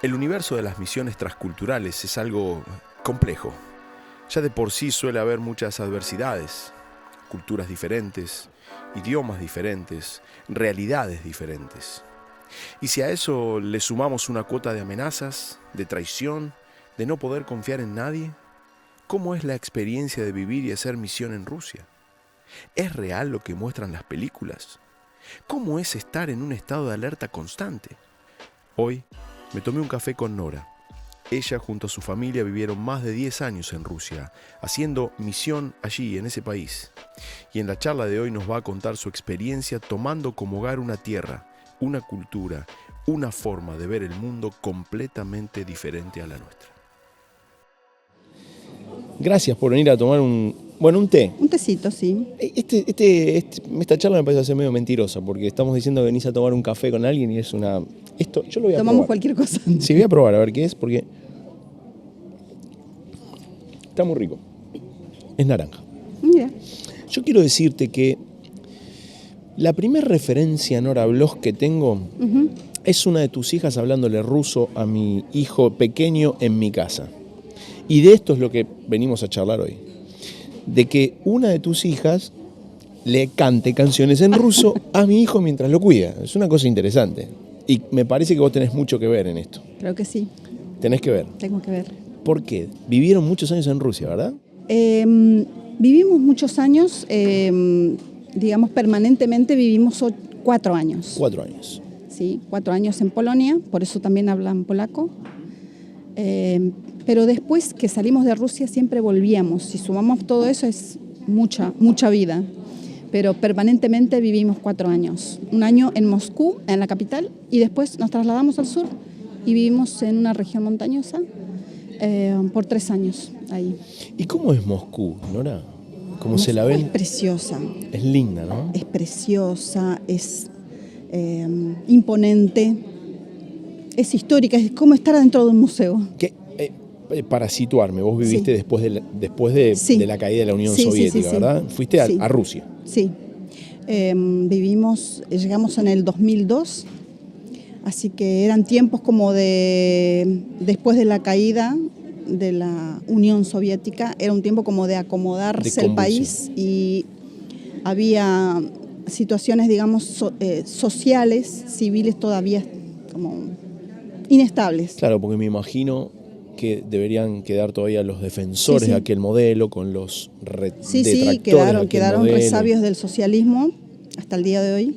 El universo de las misiones transculturales es algo complejo. Ya de por sí suele haber muchas adversidades, culturas diferentes, idiomas diferentes, realidades diferentes. Y si a eso le sumamos una cuota de amenazas, de traición, de no poder confiar en nadie, ¿cómo es la experiencia de vivir y hacer misión en Rusia? ¿Es real lo que muestran las películas? ¿Cómo es estar en un estado de alerta constante? Hoy me tomé un café con Nora. Ella junto a su familia vivieron más de 10 años en Rusia, haciendo misión allí, en ese país. Y en la charla de hoy nos va a contar su experiencia tomando como hogar una tierra, una cultura, una forma de ver el mundo completamente diferente a la nuestra. Gracias por venir a tomar un té. Un tecito, sí. Esta charla me parece ser medio mentirosa, porque estamos diciendo que venís a tomar un café con alguien y es una... Esto, yo lo voy a Tomamos probar. cualquier cosa. Sí, voy a probar a ver qué es, porque está muy rico. Es naranja. Mira. Yo quiero decirte que la primera referencia, Nora Bloch, que tengo es una de tus hijas hablándole ruso a mi hijo pequeño en mi casa. Y de esto es lo que venimos a charlar hoy. De que una de tus hijas le cante canciones en ruso a mi hijo mientras lo cuida. Es una cosa interesante. Y me parece que vos tenés mucho que ver en esto. Creo que sí. Tenés que ver. Tengo que ver. ¿Por qué? Vivieron muchos años en Rusia, ¿verdad? Vivimos muchos años, digamos permanentemente vivimos 4 años. 4 años. Sí, 4 años en Polonia, por eso también hablan polaco. Pero después que salimos de Rusia siempre volvíamos. Si sumamos todo eso es mucha vida. Pero permanentemente vivimos 4 años. 1 año en Moscú, en la capital, y después nos trasladamos al sur y vivimos en una región montañosa por 3 años ahí. ¿Y cómo es Moscú, Nora? ¿Cómo se la ven? Es preciosa. Es linda, ¿no? Es preciosa, es imponente, es histórica, es como estar adentro de un museo. ¿Qué? Para situarme, vos viviste Sí. después de la caída de la Unión Soviética, sí. ¿verdad? Fuiste Sí. a Rusia. Sí. Llegamos en el 2002, así que eran tiempos como después de la caída de la Unión Soviética, era un tiempo como de acomodarse el país y había situaciones, digamos, sociales, civiles todavía como inestables. Claro, porque me imagino que deberían quedar todavía los defensores de aquel modelo con los detractores Sí, quedaron resabios del socialismo hasta el día de hoy,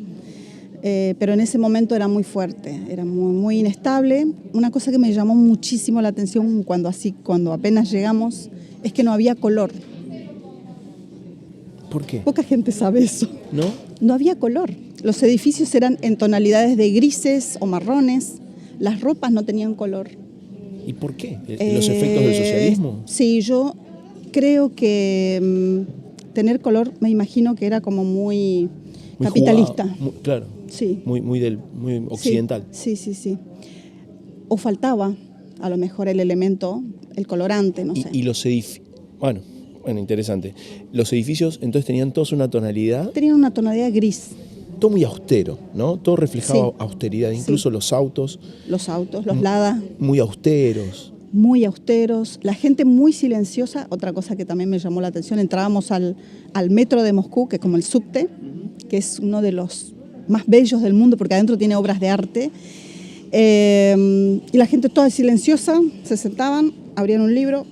pero en ese momento era muy fuerte, era muy inestable. Una cosa que me llamó muchísimo la atención cuando apenas llegamos es que no había color. ¿Por qué? Poca gente sabe eso. ¿No? No había color. Los edificios eran en tonalidades de grises o marrones, las ropas no tenían color. ¿Y por qué? ¿Los efectos del socialismo? Sí, yo creo que tener color, me imagino que era como muy capitalista. Jugado, claro, sí. Muy occidental. Sí. O faltaba a lo mejor el elemento, el colorante, no sé. Y los edificios, bueno, interesante. Los edificios entonces tenían todos una tonalidad. Tenían una tonalidad gris. Todo muy austero, ¿no? Todo reflejaba austeridad, incluso los autos. Los autos, los Lada. Muy austeros. Muy austeros, la gente muy silenciosa. Otra cosa que también me llamó la atención, entrábamos al metro de Moscú, que es como el subte, que es uno de los más bellos del mundo porque adentro tiene obras de arte. Y la gente toda silenciosa, se sentaban, abrían un libro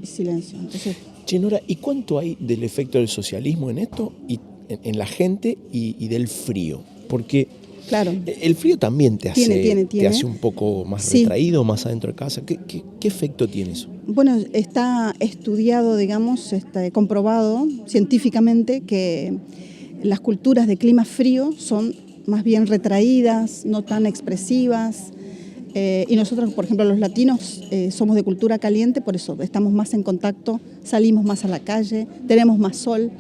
y silencio. Entonces, Che, Nora, ¿y cuánto hay del efecto del socialismo en esto, y en la gente y del frío? Porque claro, el frío también te hace, tiene. hace un poco más retraído, más adentro de casa. ¿Qué efecto tiene eso? Bueno, está estudiado, digamos, está comprobado científicamente que las culturas de clima frío son más bien retraídas, no tan expresivas. Y nosotros, por ejemplo, los latinos somos de cultura caliente, por eso estamos más en contacto, salimos más a la calle, tenemos más sol.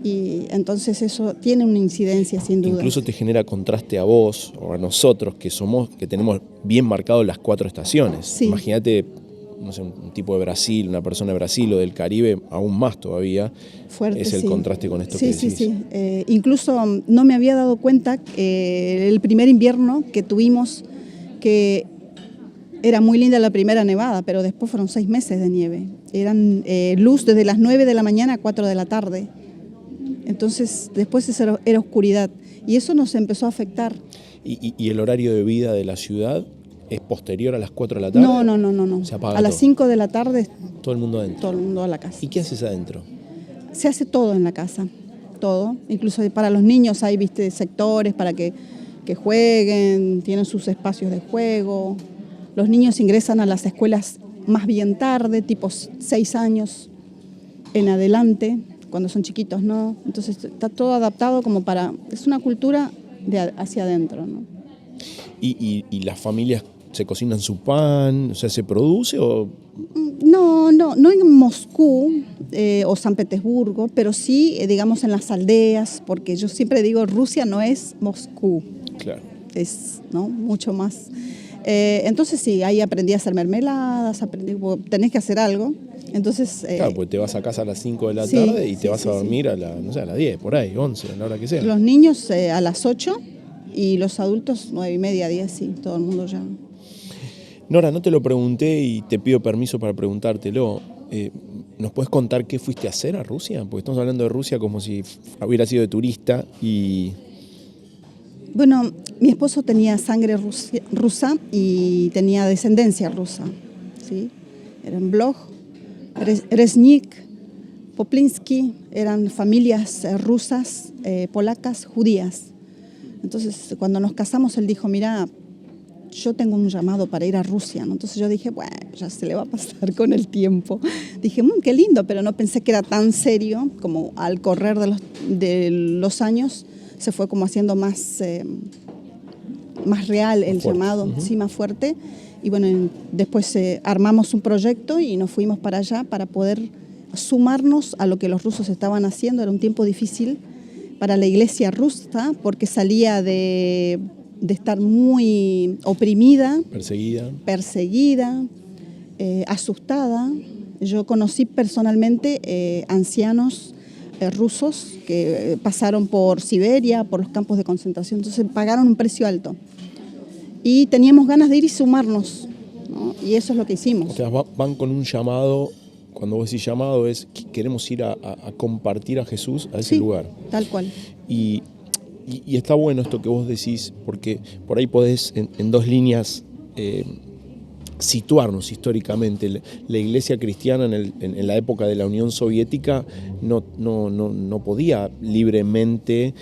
Y entonces eso tiene una incidencia sin duda. Incluso te genera contraste a vos o a nosotros que tenemos bien marcado las 4 estaciones. Sí. Imagínate, no sé, un tipo de Brasil, una persona de Brasil o del Caribe, aún más todavía. Fuerte, es el contraste con esto que decís. Sí. Incluso no me había dado cuenta que el primer invierno que tuvimos, que Era muy linda la primera nevada, pero después fueron 6 meses de nieve. Eran luz desde las 9 de la mañana a 4 de la tarde. Entonces, después era oscuridad. Y eso nos empezó a afectar. ¿Y el horario de vida de la ciudad es posterior a las 4 de la tarde? No. Se apaga a las 5 de la tarde, todo el mundo adentro. Todo el mundo a la casa. ¿Y qué haces adentro? Se hace todo en la casa, todo. Incluso para los niños hay, viste, sectores para que jueguen, tienen sus espacios de juego. Los niños ingresan a las escuelas más bien tarde, tipo 6 años en adelante, cuando son chiquitos, ¿no? Entonces está todo adaptado como para... Es una cultura hacia adentro, ¿no? ¿Y las familias se cocinan su pan? O sea, ¿se produce o...? No en Moscú o San Petersburgo, pero sí, digamos, en las aldeas, porque yo siempre digo, Rusia no es Moscú. Claro. Es, ¿no?, mucho más. Entonces sí, ahí aprendí a hacer mermeladas, tenés que hacer algo. Entonces, claro, pues te vas a casa a las 5 de la tarde y te vas a dormir a las 10, por ahí, 11, a la hora que sea. Los niños a las 8 y los adultos 9:30, 10, sí, todo el mundo ya. Nora, no te lo pregunté y te pido permiso para preguntártelo. ¿Nos puedes contar qué fuiste a hacer a Rusia? Porque estamos hablando de Rusia como si hubiera sido de turista y... Bueno, mi esposo tenía sangre rusa y tenía descendencia rusa, ¿sí? Eran Bloch, Reznik, Poplinsky, eran familias rusas, polacas, judías. Entonces, cuando nos casamos, él dijo, mira, yo tengo un llamado para ir a Rusia, ¿no? Entonces yo dije, bueno, ya se le va a pasar con el tiempo. Dije, qué lindo, pero no pensé que era tan serio, como al correr de los años se fue como haciendo más real el llamado, sí, más fuerte. Y bueno, después armamos un proyecto y nos fuimos para allá para poder sumarnos a lo que los rusos estaban haciendo. Era un tiempo difícil para la iglesia rusa porque salía de estar muy oprimida, perseguida, asustada. Yo conocí personalmente ancianos rusos que pasaron por Siberia, por los campos de concentración, entonces pagaron un precio alto. Y teníamos ganas de ir y sumarnos, ¿no? Y eso es lo que hicimos. O sea, van con un llamado, cuando vos decís llamado es que queremos ir a compartir a Jesús a ese lugar. Tal cual. Y está bueno esto que vos decís, porque por ahí podés en 2 líneas situarnos históricamente. La iglesia cristiana en la época de la Unión Soviética no podía libremente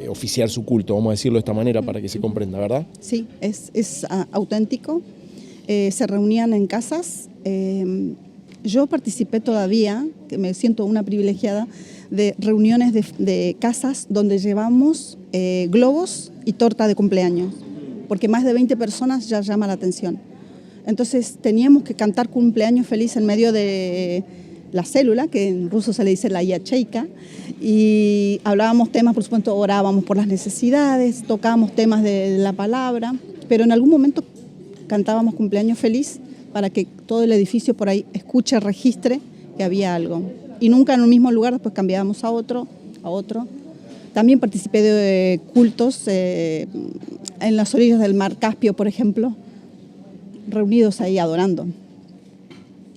oficiar su culto, vamos a decirlo de esta manera para que se comprenda, ¿verdad? Sí, es auténtico. Se reunían en casas. Yo participé todavía, que me siento una privilegiada, de reuniones de casas donde llevamos globos y torta de cumpleaños, porque más de 20 personas ya llama la atención. Entonces teníamos que cantar cumpleaños feliz en medio de la célula, que en ruso se le dice la yacheika, y hablábamos temas, por supuesto, orábamos por las necesidades, tocábamos temas de la palabra, pero en algún momento cantábamos cumpleaños feliz para que todo el edificio por ahí escuche, registre que había algo. Y nunca en un mismo lugar, después cambiábamos a otro. También participé de cultos en las orillas del mar Caspio, por ejemplo, reunidos ahí adorando.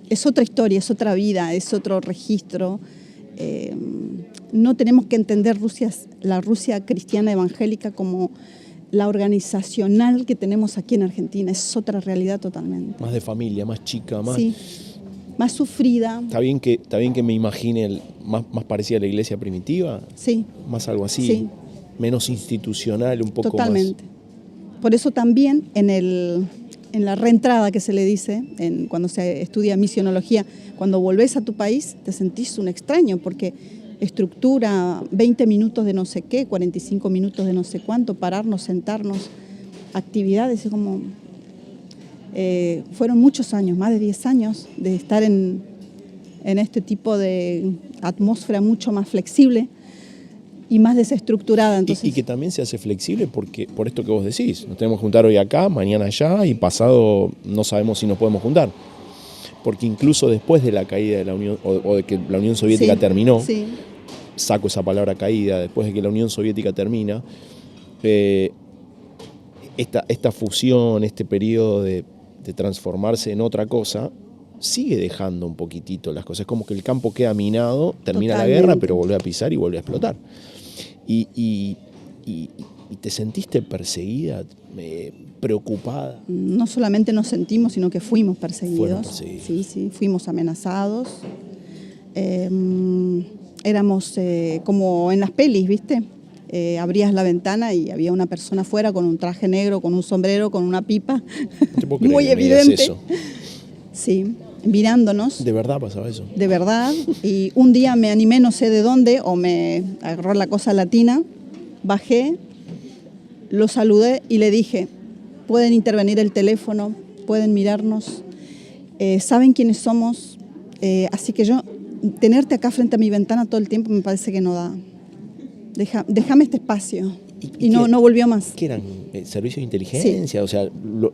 Es otra historia, es otra vida, es otro registro. No tenemos que entender la Rusia cristiana evangélica como la organizacional que tenemos aquí en Argentina. Es otra realidad totalmente. Más de familia, más chica, más... Sí. Más sufrida. ¿Está bien que me imagine más parecida a la iglesia primitiva? Sí. Más algo así, sí. Menos institucional, un poco totalmente. Más... Por eso también en la reentrada que se le dice, cuando se estudia misionología, cuando volvés a tu país te sentís un extraño, porque estructura 20 minutos de no sé qué, 45 minutos de no sé cuánto, pararnos, sentarnos, actividades, es como... fueron muchos años, más de 10 años, de estar en este tipo de atmósfera mucho más flexible y más desestructurada. Entonces... Y que también se hace flexible porque por esto que vos decís, nos tenemos que juntar hoy acá, mañana allá y pasado no sabemos si nos podemos juntar. Porque incluso después de la caída de la Unión, o de que la Unión Soviética terminó, saco esa palabra caída, después de que la Unión Soviética termina, esta fusión, este periodo de transformarse en otra cosa, sigue dejando un poquitito las cosas. Es como que el campo queda minado, termina la guerra, pero vuelve a pisar y vuelve a explotar. Y te sentiste perseguida, preocupada. No solamente nos sentimos, sino que fuimos perseguidos. Sí, fuimos amenazados. Éramos como en las pelis, ¿viste? Abrías la ventana y había una persona afuera con un traje negro, con un sombrero, con una pipa. No te puedo creer muy que me digas evidente. eso. Sí, mirándonos. ¿De verdad pasaba eso? De verdad. Y un día me animé, no sé de dónde, o me agarró la cosa latina, bajé, lo saludé y le dije, pueden intervenir el teléfono, pueden mirarnos, saben quiénes somos, así que yo, tenerte acá frente a mi ventana todo el tiempo me parece que no da. Déjame este espacio. Y no volvió más. ¿Qué eran? ¿Servicios de inteligencia? Sí. O sea,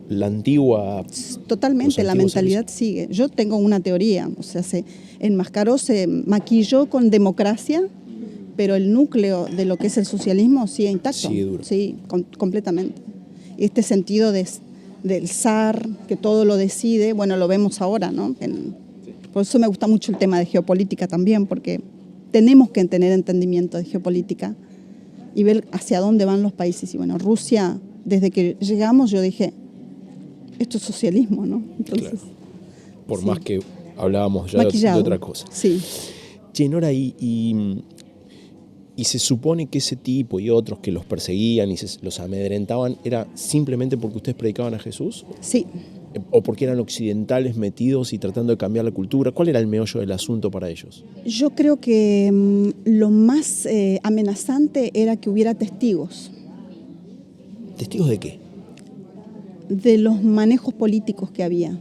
la antigua... Totalmente, la mentalidad sigue. Yo tengo una teoría, o sea, se enmascaró, se maquilló con democracia, pero el núcleo de lo que es el socialismo sigue intacto. Sigue duro. Sí, completamente. Este sentido del zar, que todo lo decide, bueno, lo vemos ahora, ¿no? Por eso me gusta mucho el tema de geopolítica también, porque tenemos que tener entendimiento de geopolítica y ver hacia dónde van los países. Y bueno, Rusia, desde que llegamos yo dije, esto es socialismo, ¿no? Entonces, claro. Por más que hablábamos ya de otra cosa. Sí. Che, Nora, y se supone que ese tipo y otros que los perseguían y los amedrentaban, ¿era simplemente porque ustedes predicaban a Jesús? Sí. ¿O porque eran occidentales metidos y tratando de cambiar la cultura? ¿Cuál era el meollo del asunto para ellos? Yo creo que lo más amenazante era que hubiera testigos. ¿Testigos de qué? De los manejos políticos que había.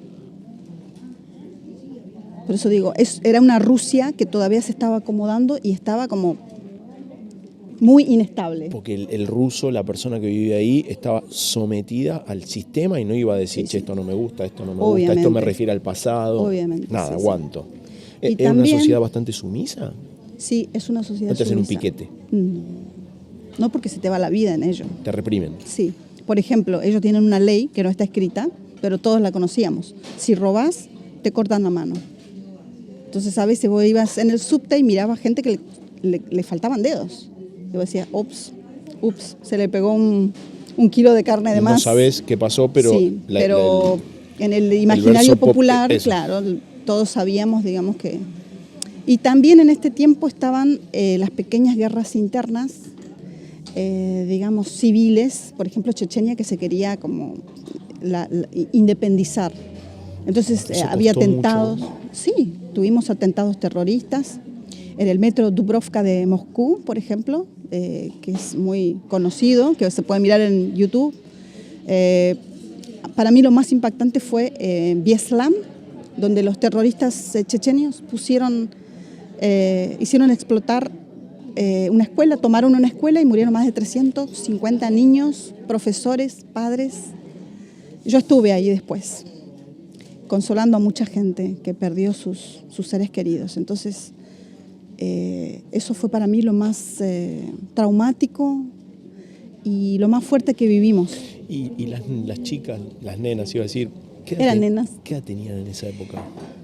Por eso digo, era una Rusia que todavía se estaba acomodando y estaba como muy inestable. Porque el ruso, la persona que vive ahí, estaba sometida al sistema y no iba a decir, che, esto no me gusta, esto no me gusta, esto me refiere al pasado. Obviamente. Nada, sí, aguanto. Sí. ¿Es una sociedad bastante sumisa? Sí, es una sociedad sumisa. ¿No te hacen un piquete? No, porque se te va la vida en ello. ¿Te reprimen? Sí. Por ejemplo, ellos tienen una ley que no está escrita, pero todos la conocíamos. Si robás, te cortan la mano. Entonces, a veces vos ibas en el subte y mirabas gente que le faltaban dedos. Yo decía, ups, se le pegó un kilo de carne de más. No sabes qué pasó, pero... Sí, pero en el imaginario popular, claro, todos sabíamos, digamos que... Y también en este tiempo estaban las pequeñas guerras internas, digamos, civiles, por ejemplo, Chechenia, que se quería como independizar. Entonces había atentados, mucho, ¿no? Sí, tuvimos atentados terroristas. En el metro Dubrovka de Moscú, por ejemplo, que es muy conocido, que se puede mirar en YouTube. Para mí lo más impactante fue Bieslam, donde los terroristas chechenios hicieron explotar una escuela, tomaron una escuela y murieron más de 350 niños, profesores, padres. Yo estuve ahí después, consolando a mucha gente que perdió sus seres queridos. Entonces, eso fue para mí lo más traumático y lo más fuerte que vivimos. ¿Y las chicas, las nenas, iba a decir, eran nenas? ¿Qué edad tenían en esa época?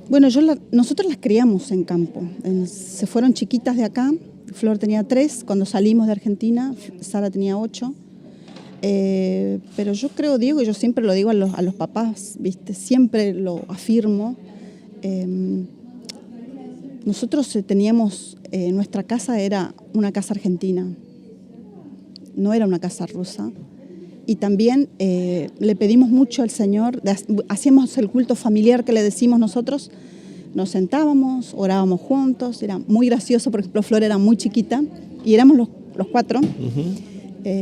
Bueno, nosotros las criamos en campo. Se fueron chiquitas de acá. Flor tenía 3 cuando salimos de Argentina, Sara tenía 8. Pero yo creo, Diego, y yo siempre lo digo a los papás, ¿viste? Siempre lo afirmo. Nosotros teníamos, nuestra casa era una casa argentina, no era una casa rusa. Y también le pedimos mucho al Señor, hacíamos el culto familiar que le decimos nosotros, nos sentábamos, orábamos juntos, era muy gracioso, por ejemplo, Flor era muy chiquita y éramos los 4,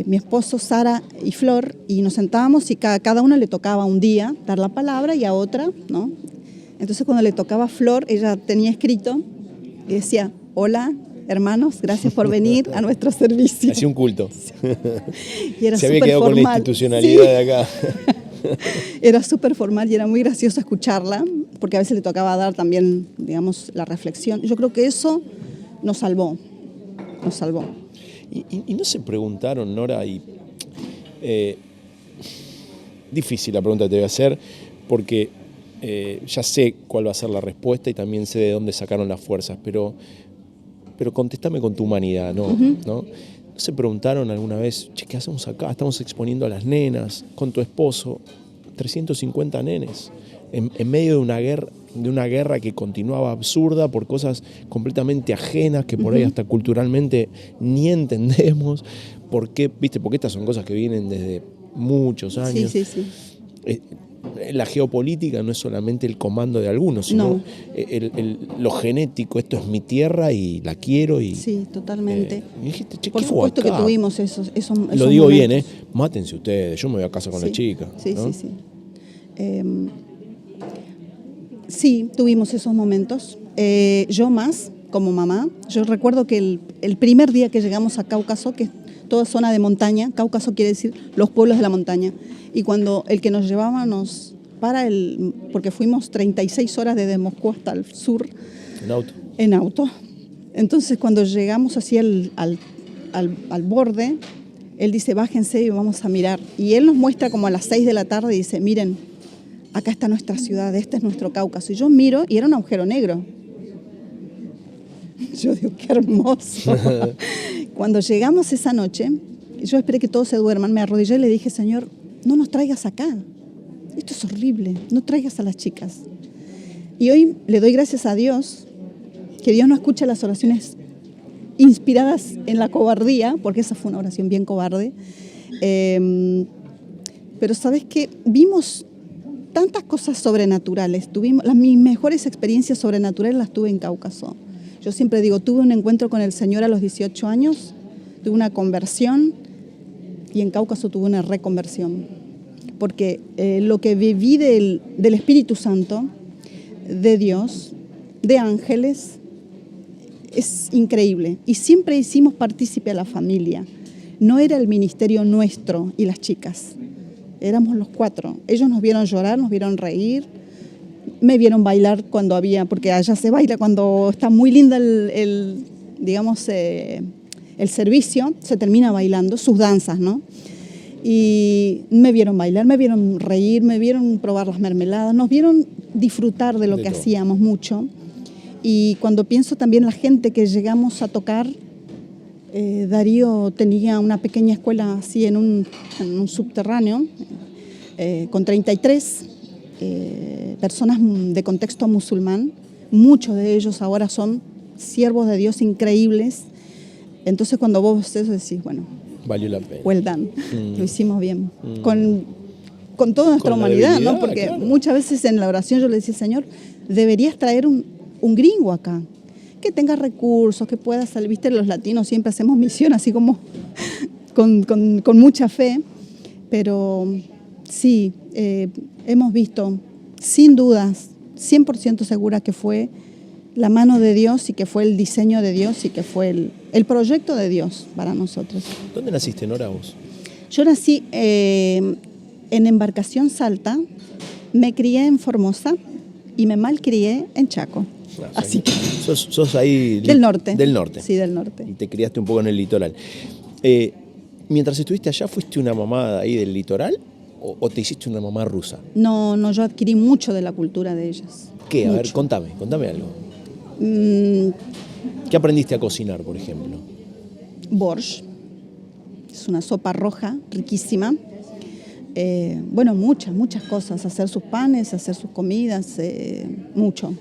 mi esposo, Sara y Flor, y nos sentábamos y cada uno le tocaba un día dar la palabra y a otra, ¿no? Entonces cuando le tocaba a Flor, ella tenía escrito y decía, hola hermanos, gracias por venir a nuestro servicio. Hacía un culto. Y era se había quedado formal. Con la institucionalidad de acá. Era súper formal y era muy gracioso escucharla, porque a veces le tocaba dar también, digamos, la reflexión. Yo creo que eso nos salvó. ¿Y no se preguntaron, Nora, Difícil la pregunta que te voy a hacer, porque ya sé cuál va a ser la respuesta y también sé de dónde sacaron las fuerzas, pero contéstame con tu humanidad, ¿no? Uh-huh. ¿No se preguntaron alguna vez, che, ¿qué hacemos acá? Estamos exponiendo a las nenas, con tu esposo, 350 nenes, en medio de una guerra que continuaba absurda por cosas completamente ajenas, que por ahí hasta culturalmente ni entendemos. ¿Por qué? ¿Viste? Porque estas son cosas que vienen desde muchos años. Sí, sí, sí. La geopolítica no es solamente el comando de algunos, sino lo genético. Esto es mi tierra y la quiero. Sí, totalmente. Y dijiste, che, por ¿qué fue supuesto acá? que tuvimos esos Lo digo momentos. bien, mátense ustedes, yo me voy a casa con la chica. Sí, ¿no? sí. Sí, tuvimos esos momentos. Yo más, como mamá, yo recuerdo que el primer día que llegamos a Cáucaso, que es toda zona de montaña, Cáucaso quiere decir los pueblos de la montaña, y cuando el que nos llevaba nos para, porque fuimos 36 horas desde Moscú hasta el sur. ¿En auto? En auto. Entonces cuando llegamos así al borde, él dice, bájense y vamos a mirar. Y él nos muestra como a las 6 de la tarde y dice, miren, acá está nuestra ciudad, este es nuestro Cáucaso. Y yo miro y era un agujero negro. Yo digo, qué hermoso. Cuando llegamos esa noche, yo esperé que todos se duerman, me arrodillé y le dije, Señor, no nos traigas acá. Esto es horrible, no traigas a las chicas. Y hoy le doy gracias a Dios, que Dios no escucha las oraciones inspiradas en la cobardía, porque esa fue una oración bien cobarde. Pero ¿sabes qué? Vimos tantas cosas sobrenaturales. Mis mejores experiencias sobrenaturales las tuve en Cáucaso. Yo siempre digo, tuve un encuentro con el Señor a los 18 años, tuve una conversión y en Cáucaso tuve una reconversión. Porque lo que viví del Espíritu Santo, de Dios, de ángeles, es increíble. Y siempre hicimos partícipe a la familia. No era el ministerio nuestro y las chicas. Éramos los 4. Ellos nos vieron llorar, nos vieron reír, me vieron bailar cuando había, porque allá se baila cuando está muy linda el servicio, se termina bailando, sus danzas, ¿no? Y me vieron bailar, me vieron reír, me vieron probar las mermeladas, nos vieron disfrutar de lo que hacíamos mucho. Y cuando pienso también la gente que llegamos a tocar, Darío tenía una pequeña escuela así en un subterráneo, con 33 personas de contexto musulmán. Muchos de ellos ahora son siervos de Dios increíbles. Entonces cuando vos ves eso decís, bueno, valió la pena. Well done. Lo hicimos bien. Con toda nuestra humanidad, ¿no? Porque claro, muchas veces en la oración yo le decía, Señor, deberías traer un gringo acá, que tenga recursos, que pueda salir. Viste, los latinos siempre hacemos misión así como con mucha fe, pero sí, hemos visto, sin dudas, 100% segura que fue la mano de Dios y que fue el diseño de Dios y que fue el proyecto de Dios para nosotros. ¿Dónde naciste, Nora, vos? Yo nací en Embarcación Salta, me crié en Formosa y me malcrié en Chaco. Claro, así que sos ahí del norte. Del norte. Sí, del norte. Y te criaste un poco en el litoral. Mientras estuviste allá, ¿fuiste una mamá ahí del litoral o te hiciste una mamá rusa? No, yo adquirí mucho de la cultura de ellas. ¿Qué? A mucho. ver, contame algo. ¿Qué aprendiste a cocinar, por ejemplo? Borsch. Es una sopa roja, riquísima. Bueno, muchas cosas. Hacer sus panes, hacer sus comidas, mucho.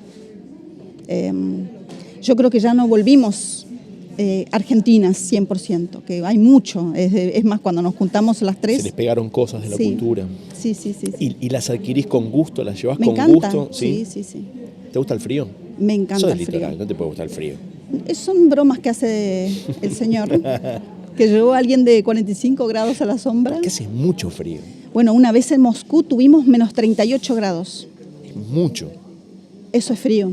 Yo creo que ya no volvimos argentinas 100%, que hay mucho. Es más, cuando nos juntamos las tres... Se les pegaron cosas de la cultura. Sí. ¿Y las adquirís con gusto? ¿Las llevás con encanta. gusto? Sí. ¿Te gusta el frío? Me encanta Sos el del frío. litoral, no te puede gustar el frío. Son bromas que hace el señor, que llevó a alguien de 45 grados a la sombra. ¿Por qué hace mucho frío? Bueno, una vez en Moscú tuvimos menos 38 grados. Es mucho. Eso es frío.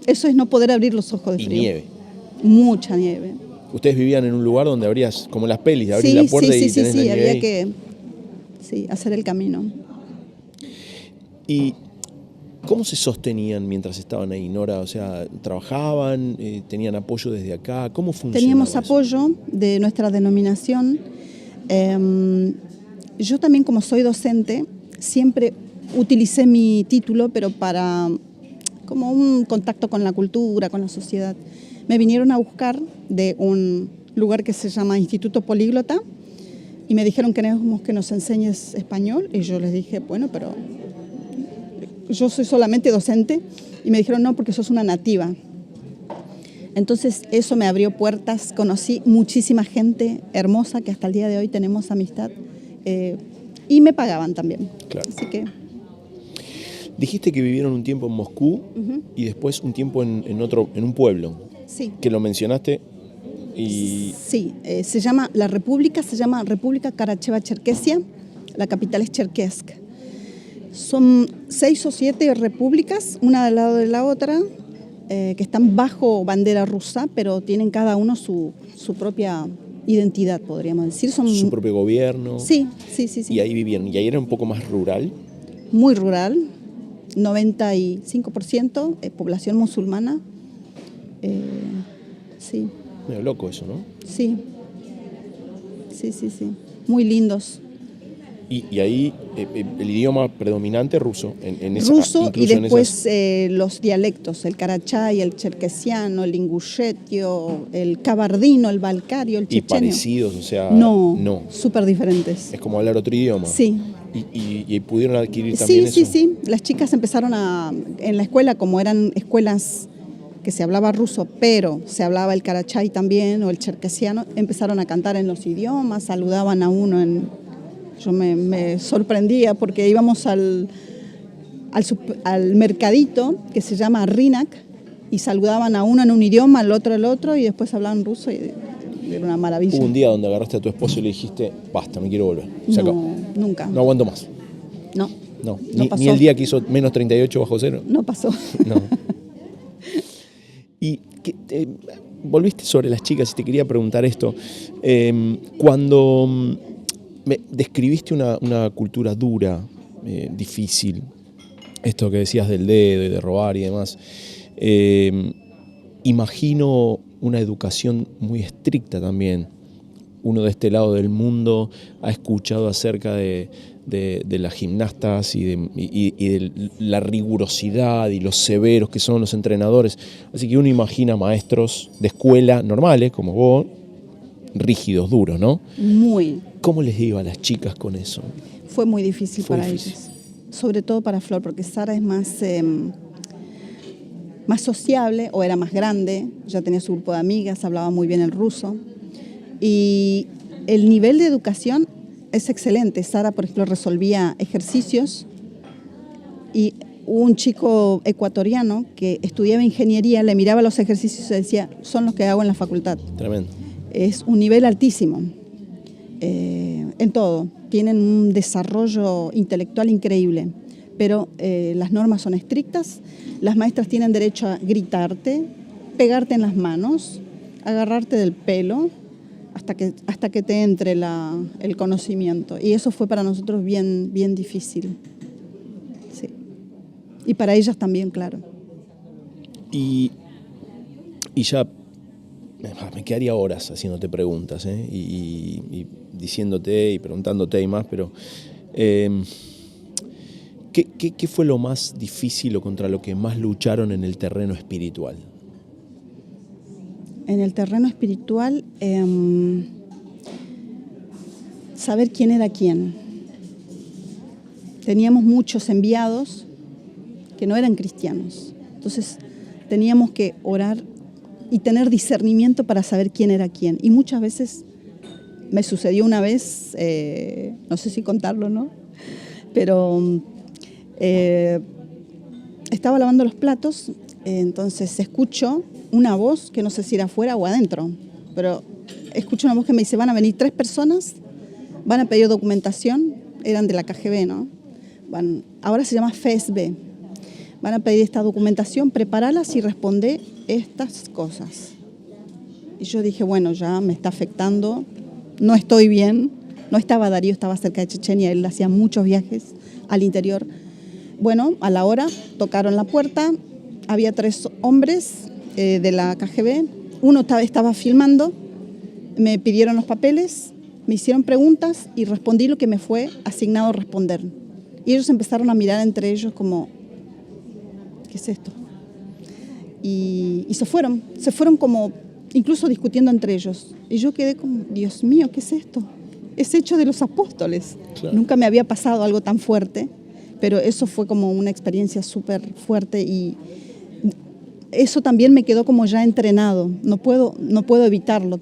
Eso es no poder abrir los ojos de frío. Y nieve. Mucha nieve. Ustedes vivían en un lugar donde abrías, como en las pelis, abrís la puerta y tenés la nieve había ahí. que hacer el camino. ¿Y cómo se sostenían mientras estaban ahí, Nora? O sea, ¿trabajaban? ¿Tenían apoyo desde acá? ¿Cómo funcionaba Teníamos eso? apoyo de nuestra denominación. yo también, como soy docente, siempre utilicé mi título, pero para como un contacto con la cultura, con la sociedad. Me vinieron a buscar de un lugar que se llama Instituto Políglota y me dijeron que queremos que nos enseñes español, y yo les dije, bueno, pero yo soy solamente docente, y me dijeron, no, porque sos una nativa. Entonces eso me abrió puertas, conocí muchísima gente hermosa que hasta el día de hoy tenemos amistad, y me pagaban también. Claro. Así que... Dijiste que vivieron un tiempo en Moscú y después un tiempo en un pueblo. Sí. Que lo mencionaste y... Sí, la república se llama República Karacheva-Cherkesia, la capital es Cherkesk. Son 6 o 7 repúblicas, una al lado de la otra, que están bajo bandera rusa, pero tienen cada uno su propia identidad, podríamos decir. Su propio gobierno. Sí. Y ahí vivían. ¿Y ahí era un poco más rural? Muy rural, 95% población musulmana. Sí. Medio loco eso, ¿no? Sí. Muy lindos. Y ahí el idioma predominante ruso. Ruso, y después los dialectos, el karachay, el cherkesiano, el ingushetio, el kabardino, el balcario, el checheno. ¿Y parecidos? O sea, no. Súper diferentes. Es como hablar otro idioma. Sí. ¿Y pudieron adquirir también eso? Sí. Las chicas empezaron en la escuela, como eran escuelas que se hablaba ruso, pero se hablaba el karachay también, o el cherkesiano, empezaron a cantar en los idiomas, saludaban a uno Yo me sorprendía porque íbamos al mercadito que se llama Rinak y saludaban a uno en un idioma, al otro el otro, y después hablaban ruso y era una maravilla. ¿Hubo un día donde agarraste a tu esposo y le dijiste, basta, me quiero volver? Se acabó. Nunca. No aguanto más. No Ni el día que hizo menos 38 bajo cero. No pasó. No. Y volviste sobre las chicas y te quería preguntar esto. Cuando me describiste una cultura dura, difícil, esto que decías del dedo y de robar y demás, imagino una educación muy estricta también. Uno de este lado del mundo ha escuchado acerca de las gimnastas y de la rigurosidad y los severos que son los entrenadores. Así que uno imagina maestros de escuela normales, como vos, rígidos, duros, ¿no? Muy. ¿Cómo les iba a las chicas con eso? Fue muy difícil para ellas. Sobre todo para Flor, porque Sara es más sociable, o era más grande, ya tenía su grupo de amigas, hablaba muy bien el ruso. Y el nivel de educación es excelente. Sara, por ejemplo, resolvía ejercicios, y un chico ecuatoriano que estudiaba ingeniería le miraba los ejercicios y decía, son los que hago en la facultad. Tremendo. Es un nivel altísimo en todo. Tienen un desarrollo intelectual increíble, pero las normas son estrictas. Las maestras tienen derecho a gritarte, pegarte en las manos, agarrarte del pelo, hasta que te entre el conocimiento. Y eso fue para nosotros bien difícil. Sí. Y para ellas también, claro. Y ya me quedaría horas haciéndote preguntas, y diciéndote y preguntándote y más, pero ¿qué fue lo más difícil o contra lo que más lucharon en el terreno espiritual? En el terreno espiritual, saber quién era quién. Teníamos muchos enviados que no eran cristianos. Entonces teníamos que orar y tener discernimiento para saber quién era quién. Y muchas veces me sucedió una vez, no sé si contarlo, ¿no? Pero estaba lavando los platos, entonces escucho una voz que no sé si era afuera o adentro, pero escucho una voz que me dice, van a venir 3 personas, van a pedir documentación, eran de la KGB, ¿no? Ahora se llama FSB. Van a pedir esta documentación, preparalas y responde estas cosas. Y yo dije, bueno, ya me está afectando, no estoy bien. No estaba Darío, estaba cerca de Chechenia, él hacía muchos viajes al interior. Bueno, a la hora tocaron la puerta, había 3 hombres de la KGB, uno estaba filmando, me pidieron los papeles, me hicieron preguntas y respondí lo que me fue asignado responder. Y ellos empezaron a mirar entre ellos como, ¿qué es esto? Y se fueron como incluso discutiendo entre ellos. Y yo quedé como, Dios mío, ¿qué es esto? Es hecho de los apóstoles. Claro. Nunca me había pasado algo tan fuerte, pero eso fue como una experiencia súper fuerte y eso también me quedó como ya entrenado. No puedo evitarlo.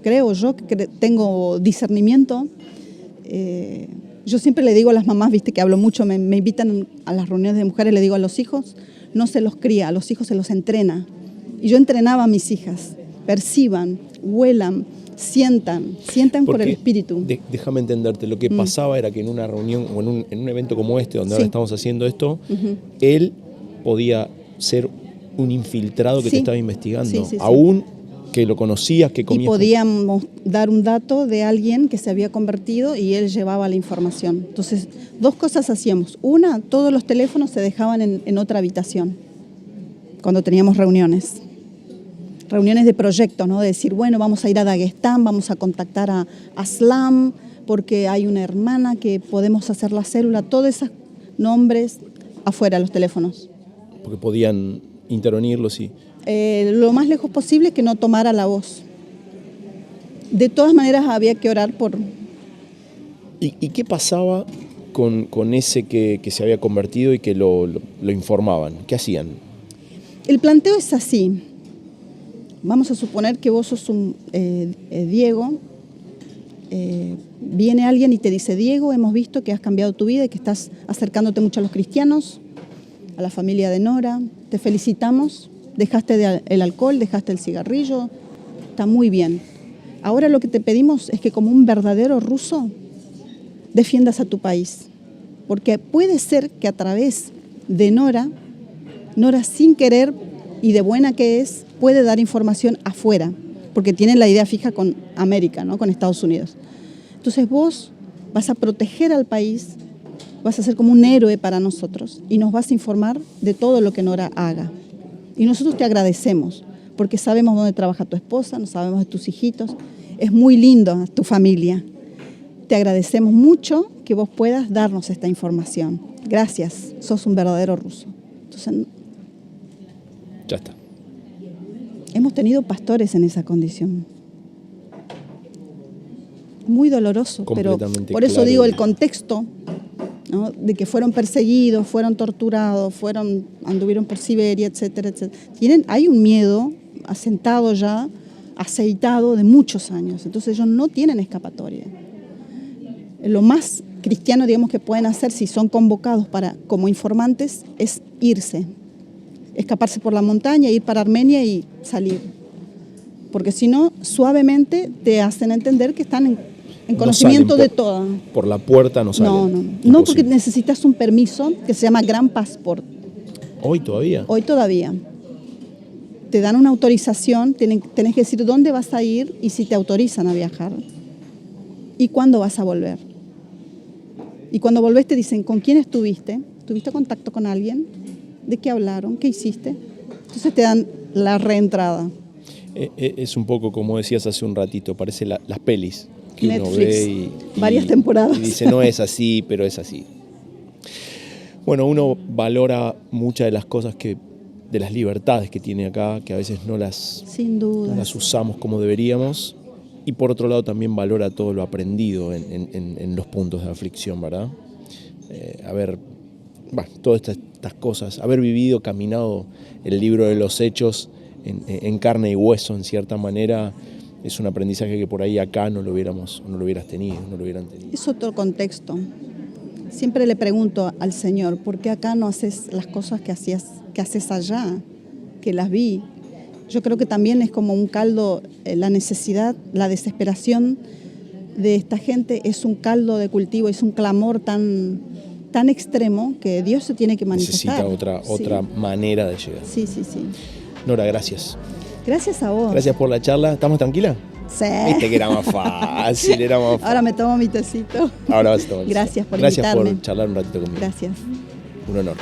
Creo yo que tengo discernimiento. Yo siempre le digo a las mamás, viste que hablo mucho, me invitan a las reuniones de mujeres, le digo a los hijos, no se los cría, a los hijos se los entrena. Y yo entrenaba a mis hijas, perciban, huelan, sientan por el espíritu. Déjame entenderte, lo que pasaba era que en una reunión o en un evento como este, donde ahora estamos haciendo esto, él podía ser un infiltrado que te estaba investigando, aún que lo conocías, que comías. Y podíamos dar un dato de alguien que se había convertido y él llevaba la información. Entonces, 2 cosas hacíamos. Una, todos los teléfonos se dejaban en otra habitación cuando teníamos reuniones de proyecto, ¿no? De decir, bueno, vamos a ir a Daguestán, vamos a contactar a Aslam, porque hay una hermana que podemos hacer la célula, todos esos nombres afuera de los teléfonos. Porque podían intervenirlos y... Lo más lejos posible que no tomara la voz. De todas maneras había que orar por... ¿Y qué pasaba con ese que se había convertido y que lo informaban? ¿Qué hacían? El planteo es así. Vamos a suponer que vos sos un Diego. Viene alguien y te dice, Diego, hemos visto que has cambiado tu vida y que estás acercándote mucho a los cristianos, a la familia de Nora. Te felicitamos. Dejaste el alcohol, dejaste el cigarrillo. Está muy bien. Ahora lo que te pedimos es que como un verdadero ruso defiendas a tu país. Porque puede ser que a través de Nora sin querer y de buena que es, puede dar información afuera, porque tienen la idea fija con América, ¿no? Con Estados Unidos. Entonces vos vas a proteger al país, vas a ser como un héroe para nosotros y nos vas a informar de todo lo que Nora haga. Y nosotros te agradecemos, porque sabemos dónde trabaja tu esposa, no sabemos de tus hijitos. Es muy lindo tu familia. Te agradecemos mucho que vos puedas darnos esta información. Gracias, sos un verdadero ruso. Entonces, ya está. Hemos tenido pastores en esa condición. Muy doloroso, pero por eso digo el contexto, ¿no? De que fueron perseguidos, fueron torturados, anduvieron por Siberia, etcétera, etcétera. Hay un miedo asentado ya, aceitado de muchos años. Entonces ellos no tienen escapatoria. Lo más cristiano, digamos, que pueden hacer si son convocados como informantes es irse, escaparse por la montaña, ir para Armenia y salir. Porque si no, suavemente te hacen entender que están en conocimiento de todo. Por la puerta no salen. No, porque necesitas un permiso que se llama Gran Passport. ¿Hoy todavía? Hoy todavía. Te dan una autorización, tenés que decir dónde vas a ir y si te autorizan a viajar. Y cuándo vas a volver. Y cuando volvés te dicen, ¿con quién estuviste? ¿Tuviste contacto con alguien? ¿De qué hablaron? ¿Qué hiciste? Entonces te dan la reentrada. Es un poco como decías hace un ratito, parece las pelis que Netflix, uno ve varias temporadas. Y dice, no es así, pero es así. Bueno, uno valora muchas de las cosas de las libertades que tiene acá, que a veces no las usamos como deberíamos. Y por otro lado también valora todo lo aprendido en los puntos de aflicción, ¿verdad? Todas estas cosas, haber vivido, caminado el libro de los Hechos en carne y hueso, en cierta manera, es un aprendizaje que por ahí acá no lo hubieran tenido. Es otro contexto. Siempre le pregunto al Señor, ¿por qué acá no haces las cosas que haces allá? Que las vi. Yo creo que también es como un caldo, la necesidad, la desesperación de esta gente es un caldo de cultivo, es un clamor tan extremo que Dios se tiene que manifestar. Necesita otra manera de llegar. Sí. Nora, gracias. Gracias a vos. Gracias por la charla. ¿Estamos tranquilas? Sí. Viste que era más fácil, Ahora me tomo mi tecito. Ahora vas a tomar. Gracias por invitarme. Gracias por charlar un ratito conmigo. Gracias. Un honor.